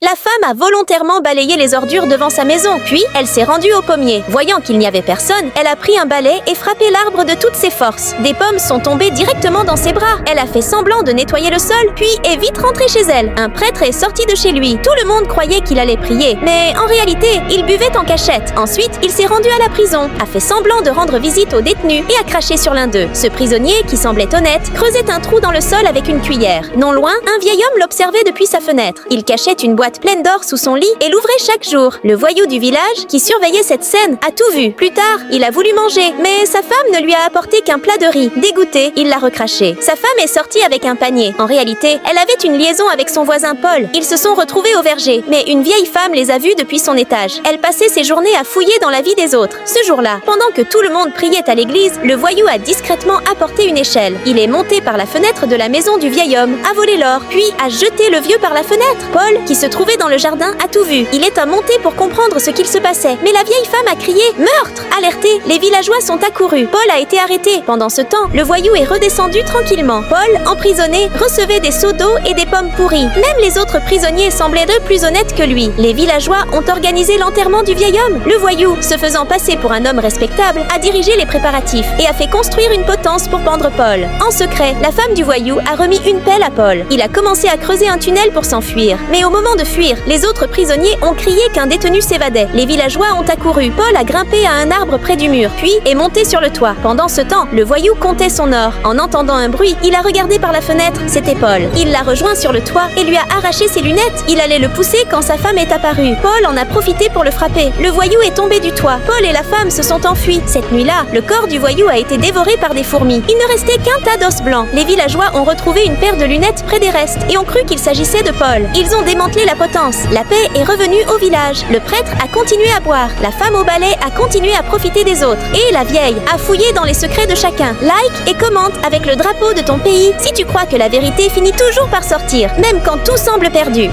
La femme a volontairement balayé les ordures devant sa maison, puis elle s'est rendue au pommier. Voyant qu'il n'y avait personne, elle a pris un balai et frappé l'arbre de toutes ses forces. Des pommes sont tombées directement dans ses bras. Elle a fait semblant de nettoyer le sol, puis est vite rentrée chez elle. Un prêtre est sorti de chez lui. Tout le monde croyait qu'il allait prier, mais en réalité, il buvait en cachette. Ensuite, il s'est rendu à la prison, a fait semblant de rendre visite aux détenus et a craché sur l'un d'eux. Ce prisonnier, qui semblait honnête, creusait un trou dans le sol avec une cuillère. Non loin, un vieil homme l'observait depuis sa fenêtre. Il cachait une boîte pleine d'or sous son lit et l'ouvrait chaque jour. Le voyou du village, qui surveillait cette scène, a tout vu. Plus tard, il a voulu manger, mais sa femme ne lui a apporté qu'un plat de riz. Dégoûté, il l'a recraché. Sa femme est sortie avec un panier. En réalité, elle avait une liaison avec son voisin Paul. Ils se sont retrouvés au verger, mais une vieille femme les a vus depuis son étage. Elle passait ses journées à fouiller dans la vie des autres. Ce jour-là, pendant que tout le monde priait à l'église, le voyou a discrètement apporté une échelle. Il est monté par la fenêtre de la maison du vieil homme, a volé l'or, puis a jeté le vieux par la fenêtre. Paul, qui se trouvait dans le jardin, a tout vu. Il est monté pour comprendre ce qu'il se passait. Mais la vieille femme a crié « Meurtre !» Alertés, les villageois sont accourus. Paul a été arrêté. Pendant ce temps, le voyou est redescendu tranquillement. Paul, emprisonné, recevait des seaux d'eau et des pommes pourries. Même les autres prisonniers semblaient eux plus honnêtes que lui. Les villageois ont organisé l'enterrement du vieil homme. Le voyou, se faisant passer pour un homme respectable, a dirigé les préparatifs et a fait construire une potence pour pendre Paul. En secret, la femme du voyou a remis une pelle à Paul. Il a commencé à creuser un tunnel pour s'enfuir. Mais au moment de fuir, les autres prisonniers ont crié qu'un détenu s'évadait. Les villageois ont accouru. Paul a grimpé à un arbre près du mur, puis est monté sur le toit. Pendant ce temps, le voyou comptait son or. En entendant un bruit, il a regardé par la fenêtre. C'était Paul. Il l'a rejoint sur le toit et lui a arraché ses lunettes. Il allait le pousser quand sa femme est apparue. Paul en a profité pour le frapper. Le voyou est tombé du toit. Paul et la femme se sont enfuis. Cette nuit-là, le corps du voyou a été dévoré par des fourmis. Il ne restait qu'un tas d'os blancs. Les villageois ont retrouvé une paire de lunettes près des restes et ont cru qu'il s'agissait de Paul. Ils ont démantelé la potence. La paix est revenue au village. Le prêtre a continué à boire. La femme au balai a continué à profiter des autres. Et la vieille a fouillé dans les secrets de chacun. Like et commente avec le drapeau de ton pays si tu crois que la vérité finit toujours par sortir, même quand tout semble perdu.